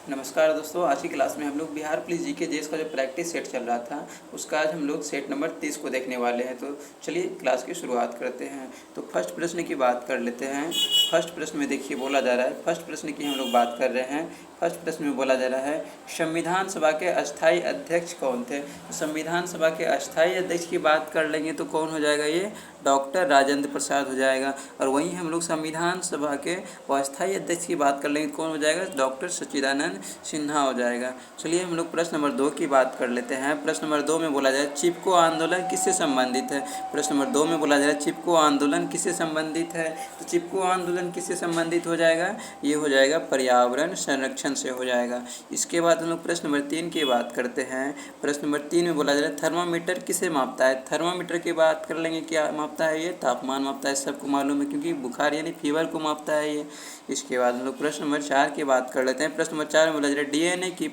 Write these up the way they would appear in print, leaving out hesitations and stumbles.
नमस्कार दोस्तों, आज की क्लास में हम लोग बिहार पुलिस जीके जेएस का जो प्रैक्टिस सेट चल रहा था उसका आज हम लोग सेट नंबर 30 को देखने वाले हैं। तो चलिए क्लास की शुरुआत करते हैं। तो फर्स्ट प्रश्न की बात कर लेते हैं। फर्स्ट प्रश्न में देखिए बोला जा रहा है, फर्स्ट प्रश्न की हम लोग बात कर रहे हैं। फर्स्ट प्रश्न में बोला जा रहा है संविधान सभा के अस्थायी अध्यक्ष कौन थे। तो संविधान सभा के अस्थायी अध्यक्ष की बात कर लेंगे तो कौन हो जाएगा, ये डॉक्टर राजेंद्र प्रसाद हो जाएगा। और वहीं हम लोग संविधान सभा के अस्थायी अध्यक्ष की बात कर लेंगे तो कौन हो जाएगा, डॉक्टर सच्चिदानंद सिन्हा हो जाएगा। चलिए हम लोग प्रश्न नंबर 2 की बात कर लेते हैं। प्रश्न नंबर 2 में बोला जाए चिपको आंदोलन किससे संबंधित है। प्रश्न नंबर 2 में बोला जा रहा है चिपको आंदोलन किससे संबंधित है। तो चिपको आंदोलन किससे संबंधित हो जाएगा, ये हो जाएगा पर्यावरण संरक्षण से हो जाएगा। इसके बाद हम लोग प्रश्न नंबर 3 की बात करते हैं। प्रश्न नंबर 3 में बोला जा रहा है थर्मामीटर किसे मापता है। थर्मामीटर की बात कर लेंगे, क्या मापता है, ये तापमान मापता है, सबको मालूम है क्योंकि बुखार यानी फीवर को मापता है ये। इसके बाद हम लोग प्रश्न नंबर 4 की बात कर लेते हैं। प्रश्न नंबर 4 में बोला जा रहा है डीएनए की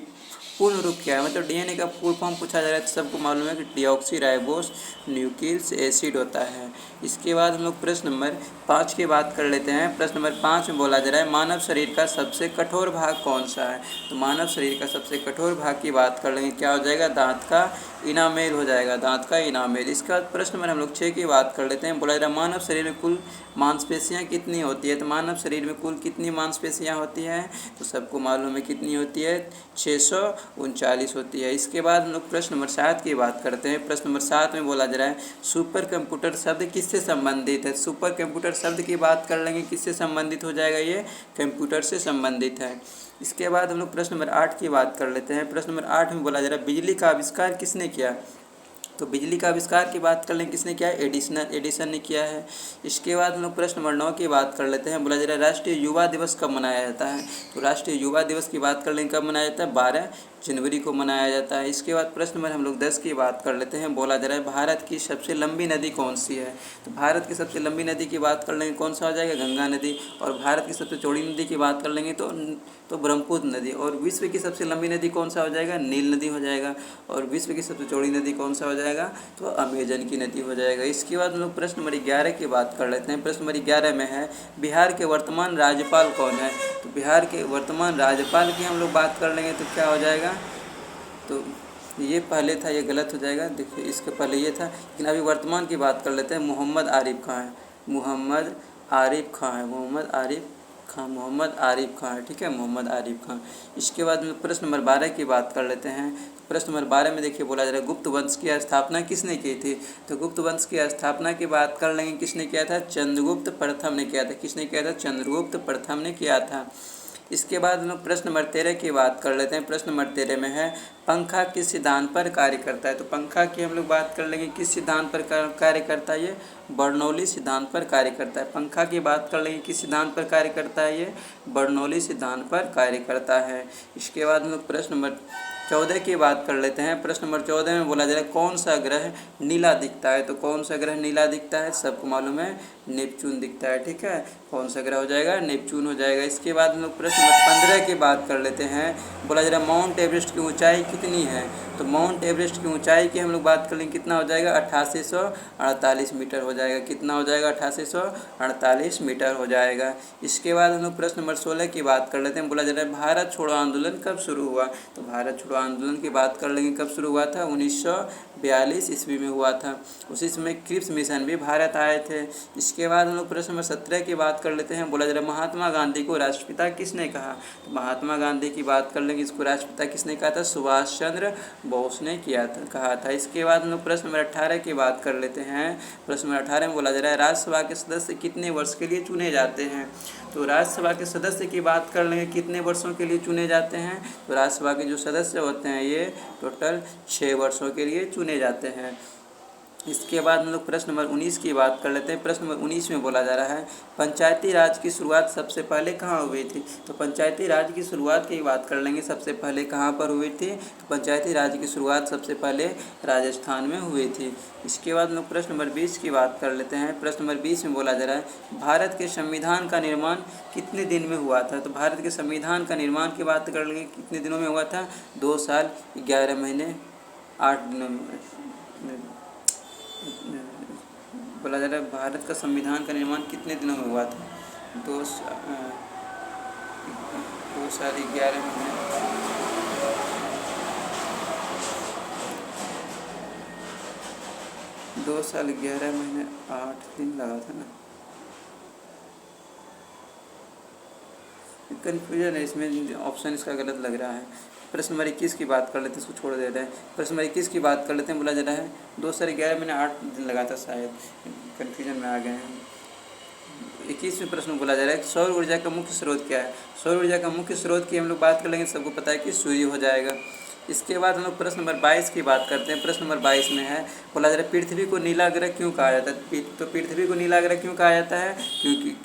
पूर्ण रूप क्या है, मतलब डीएनए का फुल फॉर्म पूछा जा रहा है तो सबको मालूम है कि डीऑक्सीराइबोस न्यूक्लिक एसिड होता है। इसके बाद हम लोग प्रश्न नंबर 5 की बात कर लेते हैं। प्रश्न नंबर 5 में बोला जा रहा है मानव शरीर का सबसे कठोर भाग कौन सा है। तो मानव शरीर का सबसे कठोर भाग की बात कर लेंगे, क्या हो जाएगा, दांत का इनामेल हो जाएगा, दांत का इनामेल। इसके बाद प्रश्न नंबर हम लोग 6 की बात कर लेते हैं। बोला जा रहा है मानव शरीर में कुल मांसपेशियाँ कितनी होती है। तो मानव शरीर में कुल कितनी मांसपेशियाँ होती हैं, तो सबको मालूम है कितनी होती है, 639 होती है। इसके बाद हम लोग प्रश्न नंबर 7 की बात करते हैं। प्रश्न नंबर 7 में बोला जा रहा है सुपर कंप्यूटर शब्द किससे संबंधित है। सुपर कंप्यूटर शब्द की बात कर लेंगे, किससे संबंधित हो जाएगा, ये कंप्यूटर से संबंधित है। इसके बाद हम लोग प्रश्न नंबर 8 की बात कर लेते हैं। प्रश्न नंबर 8 में बोला जा रहा है बिजली का आविष्कार किसने किया। तो बिजली का आविष्कार की बात कर लें, किसने किया है, एडिसन ने किया है। इसके बाद हम लोग प्रश्न नंबर 9 की बात कर लेते हैं। बोला जा रहा है राष्ट्रीय युवा दिवस कब मनाया जाता है। तो राष्ट्रीय युवा दिवस की बात कर लें, कब मनाया जाता है, 12 जनवरी को मनाया जाता है। इसके बाद प्रश्न नंबर हम लोग 10 की बात कर लेते हैं। बोला जा रहा है भारत की सबसे लंबी नदी कौन सी है। तो भारत की सबसे लंबी नदी की बात कर लेंगे, कौन सा हो जाएगा, गंगा नदी। और भारत की सबसे चौड़ी नदी की बात कर लेंगे तो ब्रह्मपुत्र नदी। और विश्व की सबसे लंबी नदी कौन सा हो जाएगा, नील नदी हो जाएगा। और विश्व की सबसे चौड़ी नदी कौन सा हो जाएगा, तो अमेजन की नदी हो जाएगा। इसके बाद हम लोग प्रश्न नंबर 11 की बात कर लेते हैं। प्रश्न नंबर 11 में है बिहार के वर्तमान राज्यपाल कौन है। तो बिहार के वर्तमान राज्यपाल की हम लोग बात कर लेंगे तो क्या हो जाएगा, तो ये पहले था, ये गलत हो जाएगा, देखिए इसके पहले ये था, लेकिन अभी वर्तमान की बात कर लेते हैं। मोहम्मद आरिफ खां है, मोहम्मद आरिफ खां है, मोहम्मद आरिफ खां है, ठीक है, मोहम्मद आरिफ खां। इसके बाद में प्रश्न नंबर 12 की बात कर लेते हैं। प्रश्न नंबर 12 में देखिए बोला जा रहा है गुप्त वंश की स्थापना किसने की थी। तो गुप्त वंश की स्थापना की बात कर लेंगे, किसने किया था, चंद्रगुप्त प्रथम ने किया था। किसने किया था, चंद्रगुप्त प्रथम ने किया था। इसके बाद हम लोग प्रश्न नंबर 13 की बात कर लेते हैं। प्रश्न नंबर 13 में है पंखा किस सिद्धांत पर कार्य करता है। तो पंखा की हम लोग बात कर लेंगे, किस सिद्धांत पर कार्य करता है, ये बर्नौली सिद्धांत पर कार्य करता है। पंखा की बात कर लेंगे, किस सिद्धांत पर कार्य करता है, ये बर्नौली सिद्धांत पर कार्य करता है। इसके बाद हम लोग प्रश्न नंबर 14 की बात कर लेते हैं। प्रश्न नंबर 14 में बोला जा रहा है कौन सा ग्रह नीला दिखता है। तो कौन सा ग्रह नीला दिखता है, सबको मालूम है नेपच्यून दिखता है, ठीक है, कौन सा ग्रह हो जाएगा, नेपच्यून हो जाएगा। इसके बाद हम लोग प्रश्न नंबर 15 की बात कर लेते हैं। बोला जा रहा है माउंट एवरेस्ट की ऊंचाई कितनी है। तो माउंट एवरेस्ट की ऊंचाई की हम लोग बात कर लेंगे, कितना हो जाएगा, 8848 मीटर हो जाएगा। कितना हो जाएगा, 8848 मीटर हो जाएगा। इसके बाद हम लोग प्रश्न नंबर 16 की बात कर लेते हैं। बोला जा रहा है भारत छोड़ो आंदोलन कब शुरू हुआ। तो भारत छोड़ो आंदोलन की बात कर लेंगे, कब शुरू हुआ था, 1942 ईस्वी में हुआ था। उसी समय क्रिप्स मिशन भी भारत आए थे। इसके बाद हम लोग प्रश्न नंबर 17 की बात कर लेते हैं। बोला जा रहा है महात्मा गांधी को राष्ट्रपिता किसने कहा। तो महात्मा गांधी की बात कर लेंगे, इसको राष्ट्रपिता किसने कहा था, सुभाष चंद्र बोस ने कहा था। इसके बाद हम लोग प्रश्न नंबर 18 की बात कर लेते हैं। प्रश्न नंबर 18 में बोला जा रहा है राज्यसभा के सदस्य कितने वर्ष के लिए चुने जाते हैं। तो राज्यसभा के सदस्य की बात कर लेंगे, कितने वर्षों के लिए चुने जाते हैं। तो राज्यसभा के जो सदस्य होते हैं ये टोटल 6 वर्षों के लिए चुने जाते हैं। इसके बाद हम लोग प्रश्न नंबर 19 की बात कर लेते हैं। प्रश्न नंबर 19 में बोला जा रहा है पंचायती राज की शुरुआत सबसे पहले कहाँ हुई थी। तो पंचायती राज की शुरुआत की बात कर लेंगे, सबसे पहले कहाँ पर हुई थी। तो पंचायती राज की शुरुआत सबसे पहले राजस्थान में हुई थी। इसके बाद हम लोग प्रश्न नंबर 20 की बात कर लेते हैं। प्रश्न नंबर 20 में बोला जा रहा है भारत के संविधान का निर्माण कितने दिन में हुआ था। तो भारत के संविधान का निर्माण की बात कर लेंगे, कितने दिनों में हुआ था, 2 साल 11 महीने 8 दिनों में। बोला जा रहा है भारत का संविधान का निर्माण कितने दिनों में हुआ था, 2 साल 11 महीने 2 साल 11 महीने 8 दिन लगा था ना। कन्फ्यूजन है इसमें, ऑप्शन इसका गलत लग रहा है। प्रश्न नंबर 21 की बात कर लेते हैं, इसको छोड़ देते हैं। प्रश्न नंबर 21 की बात कर लेते हैं। बोला जा रहा है 2 साल 11 महीने 8 दिन लगा था, शायद कन्फ्यूजन में आ गए हैं। 21वें प्रश्न बोला जा रहा है सौर ऊर्जा का मुख्य स्रोत क्या है। सौर ऊर्जा का मुख्य स्रोत की हम लोग बात कर लेंगे, सबको पता है कि सूर्य हो जाएगा। इसके बाद हम लोग प्रश्न नंबर 22 की बात करते हैं। प्रश्न नंबर 22 में है, बोला जा रहा है पृथ्वी को नीला ग्रह क्यों कहा जाता है। तो पृथ्वी को नीला ग्रह क्यों कहा जाता है,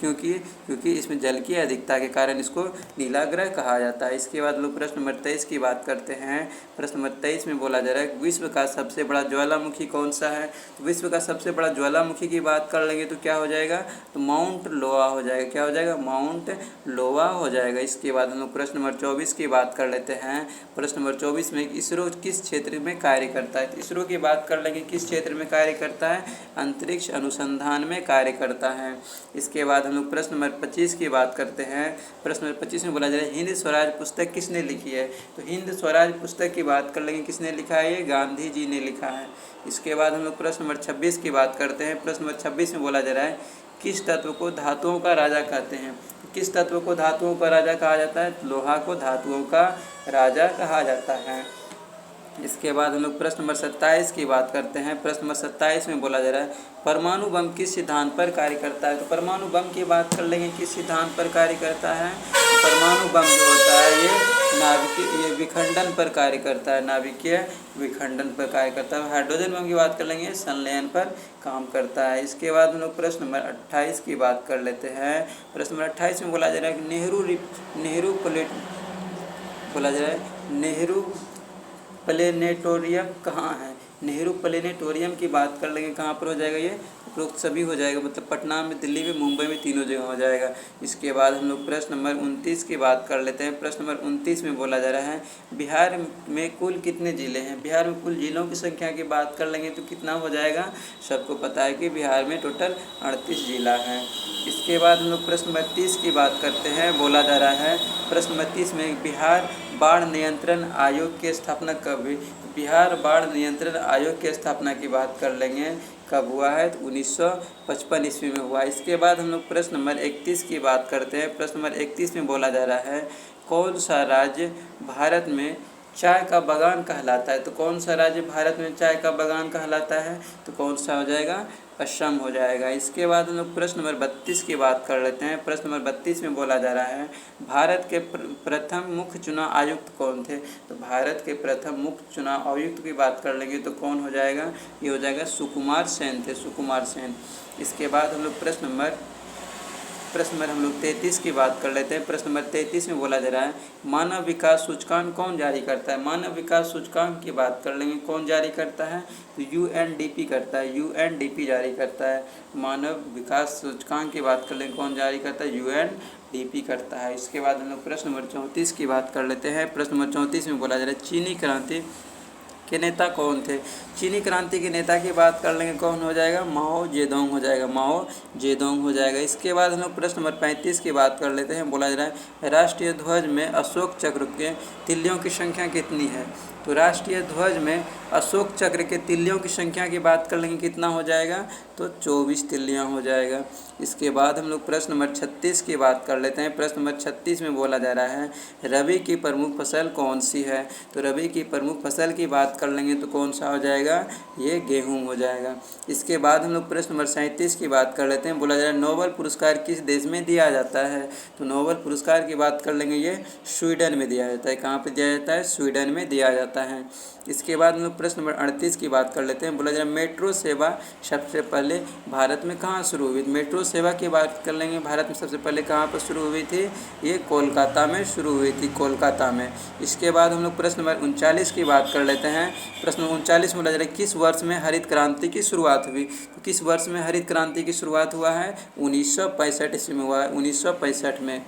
क्योंकि इसमें जल की अधिकता के कारण इसको नीला ग्रह कहा जाता है। इसके बाद लोग प्रश्न नंबर 23 की बात करते हैं। प्रश्न नंबर 23 में बोला जा रहा है विश्व का सबसे बड़ा ज्वालामुखी कौन सा है। तो विश्व का सबसे बड़ा ज्वालामुखी की बात कर लेंगे तो क्या हो जाएगा, तो माउंट लोआ हो जाएगा। क्या हो जाएगा, माउंट लोआ हो जाएगा। इसके बाद हम लोग प्रश्न नंबर 24 की बात कर लेते हैं। प्रश्न नंबर 24 में इसरो किस क्षेत्र में कार्य करता है। तो इसरो की बात कर लेंगे, किस क्षेत्र में कार्य करता है, अंतरिक्ष अनुसंधान में कार्य करता है। इसके बाद हम लोग प्रश्न नंबर 25 की बात करते हैं। प्रश्न नंबर 25 में बोला जा रहा है हिंद स्वराज पुस्तक किसने लिखी है। तो हिंद स्वराज पुस्तक की बात कर लेंगे, किसने लिखा है, ये गांधी जी ने लिखा है। इसके बाद हम लोग प्रश्न नंबर 26 की बात करते हैं। प्रश्न नंबर 26 में बोला जा रहा है किस तत्व को धातुओं का राजा कहते हैं। तो किस तत्व को धातुओं का राजा कहा जाता है, लोहा को धातुओं का राजा कहा जाता है। इसके बाद हम लोग प्रश्न नंबर 27 की बात करते हैं। प्रश्न नंबर 27 में बोला जा रहा है परमाणु बम किस सिद्धांत पर कार्य करता है। तो परमाणु बम की बात कर लेंगे, किस सिद्धांत पर कार्य करता है। तो परमाणु बम जो होता है ये विखंडन पर कार्य करता है, नाभिकीय विखंडन पर कार्य करता है। हाइड्रोजन बम की बात कर लेंगे, संलयन पर काम करता है। इसके बाद हम लोग प्रश्न नंबर 28 की बात कर लेते हैं। प्रश्न नंबर 28 में बोला जा रहा है नेहरू प्लेनेटोरियम कहाँ है। नेहरू प्लेनेटोरियम की बात कर लेंगे, कहाँ पर हो जाएगा, ये उपरोक्त सभी हो जाएगा, मतलब पटना में, दिल्ली में, मुंबई में, तीनों जगह हो जाएगा। इसके बाद हम लोग प्रश्न नंबर 29 की बात कर लेते हैं। प्रश्न नंबर 29 में बोला जा रहा है बिहार में कुल कितने ज़िले हैं। बिहार में कुल ज़िलों की संख्या की बात कर लेंगे तो कितना हो जाएगा, सबको पता है कि बिहार में टोटल 38 जिला हैं। इसके बाद हम लोग प्रश्न नंबर 30 की बात करते हैं। बोला जा रहा है प्रश्न नंबर 30 में बिहार बाढ़ नियंत्रण आयोग की स्थापना कब हुई। बिहार बाढ़ नियंत्रण आयोग की स्थापना की बात कर लेंगे, कब हुआ है, तो 1955 ईस्वी में हुआ। इसके बाद हम लोग प्रश्न नंबर 31 की बात करते हैं। प्रश्न नंबर 31 में बोला जा रहा है कौन सा राज्य भारत में चाय का बागान कहलाता है। तो कौन सा राज्य भारत में चाय का बागान कहलाता है, तो कौन सा हो जाएगा, असम हो जाएगा। इसके बाद हम लोग प्रश्न नंबर 32 की बात कर लेते हैं। प्रश्न नंबर 32 में बोला जा रहा है भारत के प्रथम मुख्य चुनाव आयुक्त कौन थे। तो भारत के प्रथम मुख्य चुनाव आयुक्त की बात कर लेंगे तो कौन हो जाएगा, ये हो जाएगा सुकुमार सेन थे, सुकुमार सेन। इसके बाद हम लोग प्रश्न नंबर हम लोग 33 की बात कर लेते हैं। प्रश्न नंबर 33 में बोला जा रहा है मानव विकास सूचकांक कौन जारी करता है। मानव विकास सूचकांक की बात कर लेंगे, कौन जारी करता है, तो यूएनडीपी करता है, यूएनडीपी जारी करता है। मानव विकास सूचकांक की बात कर लेंगे, कौन जारी करता है, यूएनडीपी करता है। इसके बाद हम लोग प्रश्न नंबर 34 की बात कर लेते हैं। प्रश्न नंबर 34 में बोला जा रहा है चीनी क्रांति के नेता कौन थे। चीनी क्रांति के नेता की बात कर लेंगे, कौन हो जाएगा, माओ जेडोंग हो जाएगा, माओ जेडोंग हो जाएगा। इसके बाद हम लोग प्रश्न नंबर 35 की बात कर लेते हैं। बोला जा रहा है राष्ट्रीय ध्वज में अशोक चक्र के तिल्लियों की संख्या कितनी है। तो राष्ट्रीय ध्वज में अशोक चक्र के तिल्लियों की संख्या की बात कर लेंगे, कितना हो जाएगा, तो 24 तिल्लियाँ हो जाएगा। इसके बाद हम लोग प्रश्न नंबर 36 की बात कर लेते हैं। प्रश्न नंबर 36 में बोला जा रहा है रबी की प्रमुख फसल कौन सी है। तो रबी की प्रमुख फसल की बात कर लेंगे तो कौन सा हो जाएगा, ये गेहूं हो जाएगा। इसके बाद हम लोग प्रश्न नंबर 37 की बात कर लेते हैं। बोला जा रहा है नोबेल पुरस्कार किस देश में दिया जाता है। तो नोबेल पुरस्कार की बात कर लेंगे, ये स्वीडन में दिया जाता है। कहाँ पर दिया जाता है, स्वीडन में दिया जाता है। इसके बाद हम लोग प्रश्न नंबर 38 की बात कर लेते हैं। बोला जा रहा है मेट्रो सेवा सबसे पहले भारत में कहाँ शुरू हुई। मेट्रो सेवा की बात कर लेंगे, भारत में सबसे पहले कहाँ पर शुरू हुई थी, ये कोलकाता में शुरू हुई थी, कोलकाता में। इसके बाद हम लोग प्रश्न नंबर 39 की बात कर लेते हैं। प्रश्न 39 में बोला जा रहा है किस वर्ष में हरित क्रांति की शुरुआत हुई। तो किस वर्ष में हरित क्रांति की शुरुआत हुआ है, 1965 ईस्वी में हुआ है, 1965 में।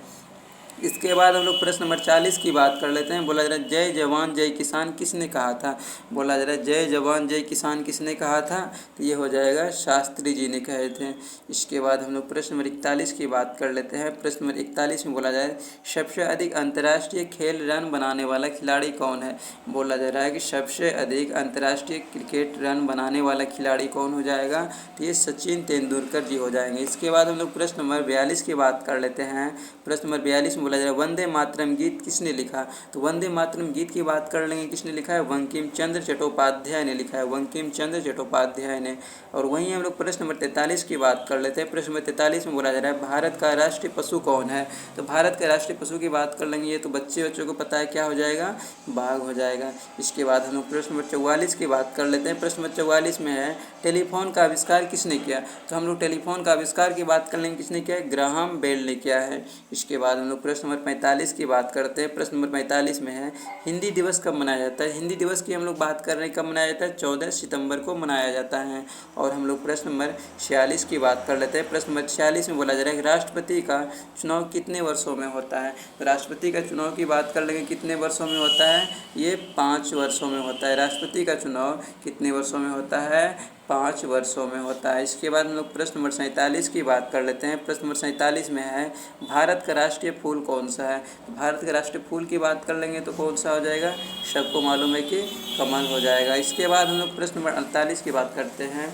इसके बाद हम लोग प्रश्न नंबर 40 की बात कर लेते हैं। बोला जा रहा है जय जवान जय किसान किसने कहा था। बोला जा रहा है जय जवान जय किसान किसने कहा था, तो ये हो जाएगा शास्त्री जी ने कहे थे। इसके बाद हम लोग प्रश्न नंबर 41 की बात कर लेते हैं। प्रश्न नंबर 41 में बोला जाए सबसे अधिक अंतर्राष्ट्रीय खेल रन बनाने वाला खिलाड़ी कौन है। बोला जा रहा है कि सबसे अधिक अंतर्राष्ट्रीय क्रिकेट रन बनाने वाला खिलाड़ी कौन हो जाएगा, तो ये सचिन तेंदुलकर जी हो जाएंगे। इसके बाद हम लोग प्रश्न नंबर 42 की बात कर लेते हैं। प्रश्न नंबर 42 में बोला जा रहा है वंदे मातरम गीत किसने लिखा। तो वंदे मातरम गीत की बात कर लेंगे, किसने लिखा है, बंकिम चंद्र चट्टोपाध्याय ने लिखा है, बंकिम चंद्र चट्टोपाध्याय ने। और वहीं हम लोग प्रश्न नंबर 43 की बात कर लेते हैं। प्रश्न नंबर 43 में बोला जा रहा है भारत का राष्ट्रीय पशु कौन है। तो भारत के राष्ट्रीय पशु की बात कर लेंगे, ये तो बच्चों को पता है क्या हो जाएगा, बाघ हो जाएगा। इसके बाद हम लोग प्रश्न नंबर 44 की बात कर लेते हैं। प्रश्न नंबर 44 में है टेलीफोन का आविष्कार किसने किया। तो हम लोग टेलीफोन का आविष्कार की बात कर लेंगे, किसने किया है, ग्राहम बेल ने किया है। इसके बाद हम लोग प्रश्न नंबर 45 की बात करते हैं। प्रश्न नंबर 45 में है हिंदी दिवस कब मनाया जाता है। हिंदी दिवस की हम लोग बात कर रहे हैं, कब मनाया जाता है, 14 सितंबर को मनाया जाता है। और हम लोग प्रश्न नंबर 46 की बात कर लेते हैं। प्रश्न नंबर 46 में बोला जा रहा है राष्ट्रपति का चुनाव कितने वर्षों में होता है। तो राष्ट्रपति का चुनाव की बात कर लेंगे, कितने वर्षों में होता है, ये 5 वर्षों में होता है। राष्ट्रपति का चुनाव कितने वर्षों में होता है, 5 वर्षों में होता है। इसके बाद हम लोग प्रश्न नंबर 47 की बात कर लेते हैं। प्रश्न नंबर 47 में है भारत का राष्ट्रीय फूल कौन सा है। तो भारत के राष्ट्रीय फूल की बात कर लेंगे तो कौन सा हो जाएगा, सबको मालूम है कि कमल हो जाएगा। इसके बाद हम लोग प्रश्न नंबर 48 की बात करते हैं।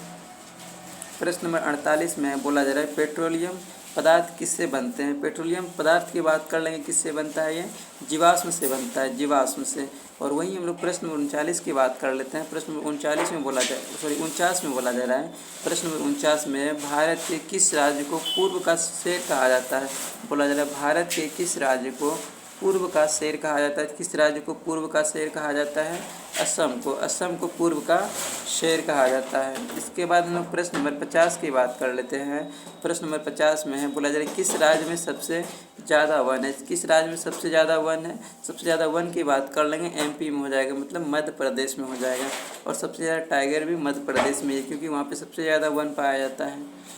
प्रश्न नंबर 48 में बोला जा रहा है पेट्रोलियम पदार्थ किससे बनते हैं। पेट्रोलियम पदार्थ की बात कर लेंगे, किससे बनता है, ये जीवाश्म से बनता है, जीवाश्म से। और वहीं हम लोग प्रश्न नंबर 39 की बात कर लेते हैं। प्रश्न नंबर 39 में बोला जा 49 में बोला जा रहा है। प्रश्न नंबर 49 में भारत के किस राज्य को पूर्व का शेर कहा जाता है। बोला जा रहा है भारत के किस राज्य को पूर्व का शेर कहा जाता है। किस राज्य को पूर्व का शेर कहा जाता है, असम को। असम को पूर्व का शेर कहा जाता है। इसके बाद हम लोग प्रश्न नंबर 50 की बात कर लेते हैं। प्रश्न नंबर 50 में है बोला जा रहा है किस राज्य में सबसे ज़्यादा वन है। किस राज्य में सबसे ज़्यादा वन है, सबसे ज़्यादा वन की बात कर लेंगे, एमपी में हो जाएगा, मतलब मध्य प्रदेश में हो जाएगा। और सबसे ज़्यादा टाइगर भी मध्य प्रदेश में है, क्योंकि वहाँ पर सबसे ज़्यादा वन पाया जाता है।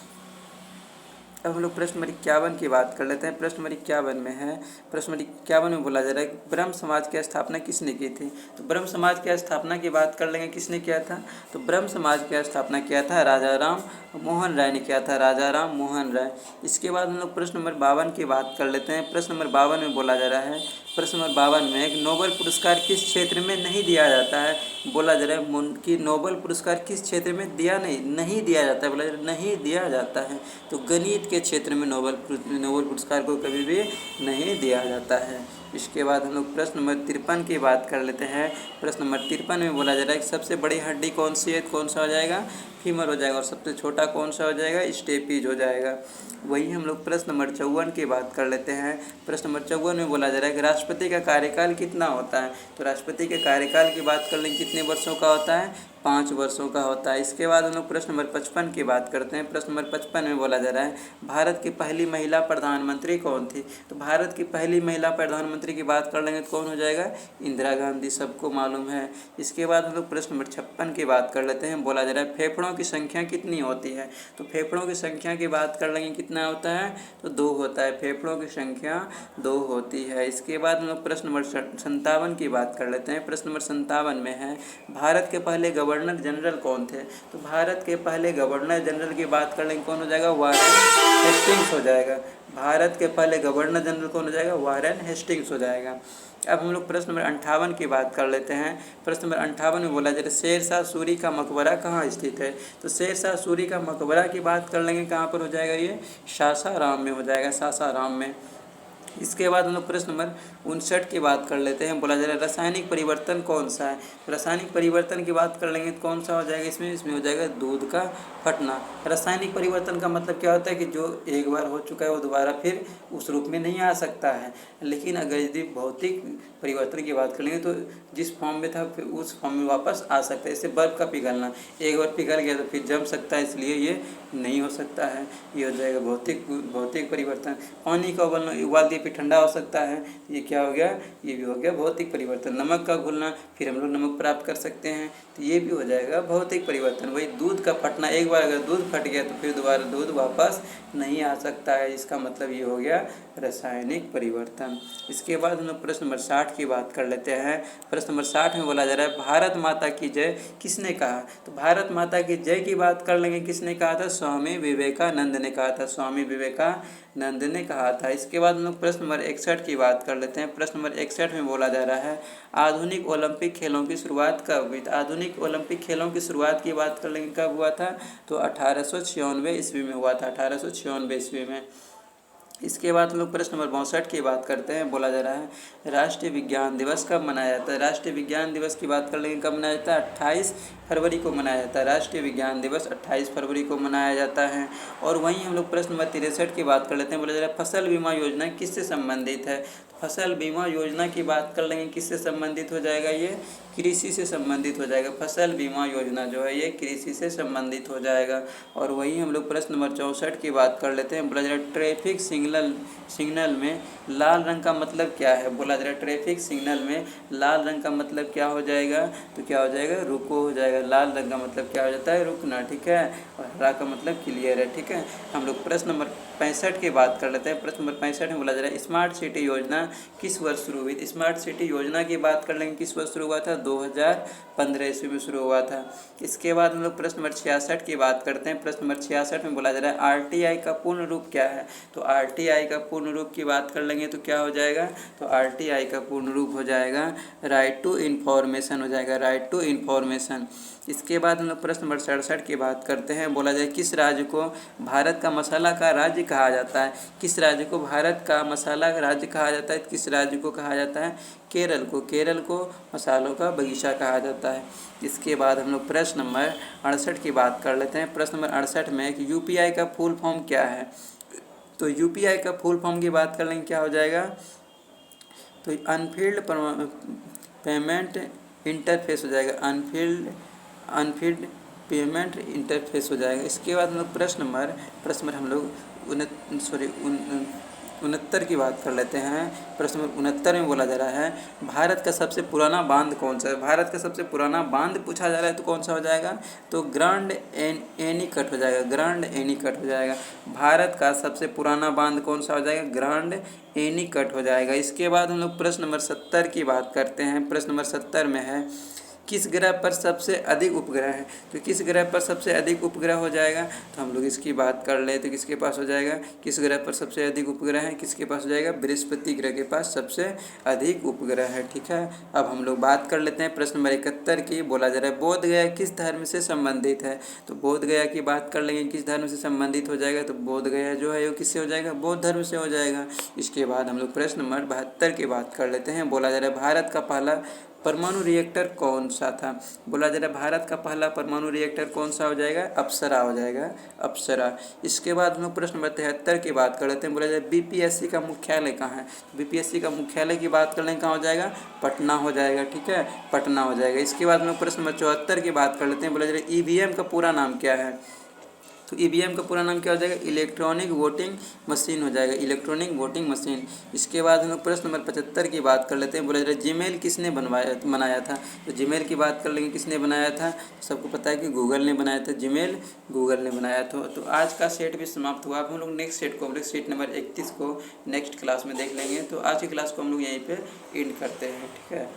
अब हम लोग प्रश्न नंबर 51 की बात कर लेते हैं। प्रश्न नंबर 51 में है, प्रश्न नंबर 51 में बोला जा रहा है ब्रह्म समाज की स्थापना किसने की थी। तो ब्रह्म समाज की स्थापना की बात कर लेंगे, किसने किया था, तो ब्रह्म समाज की स्थापना किया था राजा राम मोहन राय ने किया था, राजा राम मोहन राय। इसके बाद हम लोग प्रश्न नंबर 52 की बात कर लेते हैं। प्रश्न नंबर 52 में बोला जा रहा है, प्रश्न नंबर 52 में एक नोबेल पुरस्कार किस क्षेत्र में नहीं दिया जाता है। बोला जा रहा है कि नोबेल पुरस्कार किस क्षेत्र में नहीं दिया जाता है। बोला जा रहा है नहीं दिया जाता है, तो गणित के क्षेत्र में नोबेल पुरस्कार को कभी भी नहीं दिया जाता है। इसके बाद हम लोग प्रश्न नंबर 53 की बात कर लेते हैं। प्रश्न नंबर 53 में बोला जा रहा है कि सबसे बड़ी हड्डी कौन सी है, कौन सा हो जाएगा, फीमर हो जाएगा। और सबसे छोटा कौन सा हो जाएगा, स्टेपीज हो जाएगा। वही हम लोग प्रश्न नंबर 54 की बात कर लेते हैं। प्रश्न नंबर 54 में बोला जा रहा है कि राष्ट्रपति का कार्यकाल कितना होता है। तो राष्ट्रपति के कार्यकाल की बात कर लेंगे, कितने वर्षों का होता है, 5 वर्षों का होता है। इसके बाद हम लोग प्रश्न नंबर 55 की बात करते हैं। प्रश्न नंबर 55 में बोला जा रहा है भारत की पहली महिला प्रधानमंत्री कौन थी। तो भारत की पहली महिला प्रधानमंत्री की बात कर लेंगे तो कौन हो जाएगा, इंदिरा गांधी, सबको मालूम है। इसके बाद हम लोग प्रश्न नंबर 56 की बात कर लेते हैं। बोला जा रहा है फेफड़ों की संख्या कितनी होती है। तो फेफड़ों की संख्या की बात कर लेंगे, कितना होता है, तो 2 होता है, फेफड़ों की संख्या 2 होती है। इसके बाद हम लोग प्रश्न नंबर 57 की बात कर लेते हैं। प्रश्न नंबर 57 में है भारत के पहले गवर्नर जनरल कौन थे। तो भारत के पहले गवर्नर जनरल की बात कर लेंगे, कौन हो जाएगा, वारेन हेस्टिंग्स हो जाएगा। भारत के पहले गवर्नर जनरल कौन हो जाएगा, वारेन हेस्टिंग्स हो जाएगा। अब हम लोग प्रश्न नंबर 58 की बात कर लेते हैं। प्रश्न नंबर 58 में बोला जा रहा है शेरशाह सूरी का मकबरा कहाँ स्थित है। तो शेरशाह सूरी का मकबरा की बात कर लेंगे, कहाँ पर हो जाएगा, ये सासाराम में हो जाएगा, सासाराम में। इसके बाद हम लोग प्रश्न नंबर 59 की बात कर लेते हैं। बोला जा रहा है रासायनिक परिवर्तन कौन सा है। रासायनिक परिवर्तन की बात कर लेंगे तो कौन सा हो जाएगा, इसमें हो जाएगा दूध का फटना। रासायनिक परिवर्तन का मतलब क्या होता है कि जो एक बार हो चुका है वो दोबारा फिर उस रूप में नहीं आ सकता है। लेकिन अगर यदि भौतिक परिवर्तन की बात कर लेंगे तो जिस फॉर्म में था फिर उस फॉर्म में वापस आ सकता है। जैसे बर्फ़ का पिघलना, एक बार पिघल गया तो फिर जम सकता है, इसलिए ये नहीं हो सकता है। ये हो जाएगा भौतिक परिवर्तन। पानी का उबालना फिर ठंडा हो सकता है। तो ये क्या हो गया, ये भी हो गया भौतिक परिवर्तन। नमक का घुलना, फिर हम लोग नमक प्राप्त कर सकते हैं, तो ये भी हो जाएगा भौतिक परिवर्तन। वही दूध का फटना, एक बार अगर दूध फट गया तो फिर दोबारा दूध वापस नहीं आ सकता है, इसका मतलब ये हो गया रासायनिक परिवर्तन। इसके बाद हम लोग प्रश्न नंबर 60 की बात कर लेते हैं। प्रश्न नंबर 60 में बोला जा रहा है भारत माता की जय किसने कहा। तो भारत माता की जय की बात कर लेंगे, किसने कहा था, स्वामी विवेकानंद ने कहा था, स्वामी विवेकानंद ने कहा था। इसके बाद हम लोग प्रश्न नंबर 61 की बात कर लेते हैं। प्रश्न नंबर 61 में बोला जा रहा है आधुनिक ओलंपिक खेलों की शुरुआत कब हुई। आधुनिक ओलंपिक खेलों की शुरुआत की बात कर लेंगे, कब हुआ था, तो 1896 ईस्वी में हुआ था, 1896 ईस्वी में। इसके बाद हम लोग प्रश्न नंबर 62 की बात करते हैं। बोला जा रहा है राष्ट्रीय विज्ञान दिवस कब मनाया जाता है। राष्ट्रीय विज्ञान दिवस की बात कर लेंगे, कब मनाया जाता है, 28 फरवरी को मनाया जाता है। राष्ट्रीय विज्ञान दिवस 28 फरवरी को मनाया जाता है। और वहीं हम लोग प्रश्न नंबर 63 की बात कर लेते हैं। बोला जा रहा है फसल बीमा योजना किससे संबंधित है। फसल बीमा योजना की बात कर लेंगे, किससे संबंधित हो जाएगा, ये कृषि से संबंधित हो जाएगा। फसल बीमा योजना जो है ये कृषि से संबंधित हो जाएगा। और वहीं हम लोग प्रश्न नंबर 64 की बात कर लेते हैं। बोला जा रहा है ट्रैफिक सिग्नल में लाल रंग का मतलब क्या है। बोला जा रहा है ट्रैफिक सिग्नल में लाल रंग का मतलब क्या हो जाएगा, तो क्या हो जाएगा, रुको हो जाएगा। लाल रंग का मतलब क्या हो जाता है, रुकना, ठीक है। और हरा का मतलब क्लियर है, ठीक है। हम लोग प्रश्न नंबर 65 की बात कर लेते हैं। प्रश्न नंबर 65 में बोला जा रहा है स्मार्ट सिटी योजना किस वर्ष शुरू हुई। स्मार्ट सिटी योजना की बात कर लेंगे, किस वर्ष शुरू हुआ था, 2015 ईस्वी में शुरू हुआ था। इसके बाद हम लोग प्रश्न नंबर 66 की बात करते हैं। प्रश्न नंबर 66 में बोला जा रहा है आरटीआई का पूर्ण रूप क्या है। तो आरटीआई का पूर्ण रूप की बात कर लेंगे तो क्या हो जाएगा, तो आरटीआई का पूर्ण रूप हो जाएगा राइट टू इन्फॉर्मेशन हो जाएगा, राइट टू इन्फॉर्मेशन। इसके बाद हम लोग प्रश्न नंबर 67 की बात करते हैं। बोला जाए किस राज्य को भारत का मसाला का राज्य कहा जाता है। किस राज्य को भारत का मसाला का राज्य कहा जाता है, किस राज्य को कहा जाता है, केरल को। केरल को मसालों का बगीचा कहा जाता है। इसके बाद हम लोग प्रश्न नंबर 68 की बात कर लेते हैं। प्रश्न नंबर 68 में कि यूपीआई का फुल फॉर्म क्या है। तो यूपीआई का फुल फॉर्म की बात कर लेंगे, क्या हो जाएगा, तो अनफील्ड पेमेंट इंटरफेस हो जाएगा, अनफील्ड पेमेंट इंटरफेस हो जाएगा। इसके बाद हम लोग प्रश्न नंबर हम लोग 69 की बात कर लेते हैं। प्रश्न नंबर 69 में बोला जा रहा है भारत का सबसे पुराना बांध कौन सा है। भारत का सबसे पुराना बांध पूछा जा रहा है तो कौन सा हो जाएगा, तो ग्रांड एनीकट हो जाएगा, ग्रांड एनीकट हो जाएगा। भारत का सबसे पुराना बांध कौन सा हो जाएगा, ग्रांड एनीकट हो जाएगा। इसके बाद हम लोग प्रश्न नंबर 70 की बात करते हैं। प्रश्न नंबर 70 में है किस ग्रह पर सबसे अधिक उपग्रह है। तो किस ग्रह पर सबसे अधिक उपग्रह हो जाएगा, तो हम लोग इसकी बात कर ले तो किसके पास हो जाएगा, किस ग्रह पर सबसे अधिक उपग्रह है, किसके पास हो जाएगा, बृहस्पति ग्रह के पास सबसे अधिक उपग्रह है, ठीक है। अब हम लोग बात कर लेते हैं प्रश्न नंबर 71 की। बोला जा रहा है बोध गया किस धर्म से संबंधित है। तो बोध गया की बात कर लेंगे, किस धर्म से संबंधित हो जाएगा, तो बोध गया जो है वो किससे हो जाएगा, बौद्ध धर्म से हो जाएगा। इसके बाद हम लोग प्रश्न नंबर 72 की बात कर लेते हैं। बोला जा रहा है भारत का पहला परमाणु रिएक्टर कौन सा था। बोला जा रहा है भारत का पहला परमाणु रिएक्टर कौन सा हो जाएगा, अप्सरा हो जाएगा, अप्सरा। इसके बाद हम लोग प्रश्न नंबर 73 की बात कर लेते हैं। बोला जाए बीपीएससी का मुख्यालय कहाँ है। बीपीएससी का मुख्यालय की बात कर लें, कहाँ हो जाएगा, पटना हो जाएगा, ठीक है, पटना हो जाएगा। इसके बाद हम लोग प्रश्न नंबर 74 की बात कर लेते हैं। बोला जा रहा है ईवीएम का पूरा नाम क्या है। तो ईवीएम का पूरा नाम क्या हो जाएगा, इलेक्ट्रॉनिक वोटिंग मशीन हो जाएगा, इलेक्ट्रॉनिक वोटिंग मशीन। इसके बाद हम लोग प्रश्न नंबर 75 की बात कर लेते हैं। बोला जा रहा है जीमेल किसने बनाया था। तो जीमेल की बात कर लेंगे, किसने बनाया था, सबको पता है कि गूगल ने बनाया था, जीमेल गूगल ने बनाया था। तो आज का सेट भी समाप्त हुआ। अब हम लोग नेक्स्ट सेट को, हम लोग सेट नंबर 31 को नेक्स्ट क्लास में देख लेंगे। तो आज की क्लास को हम लोग यहीं पर एंड करते हैं, ठीक है।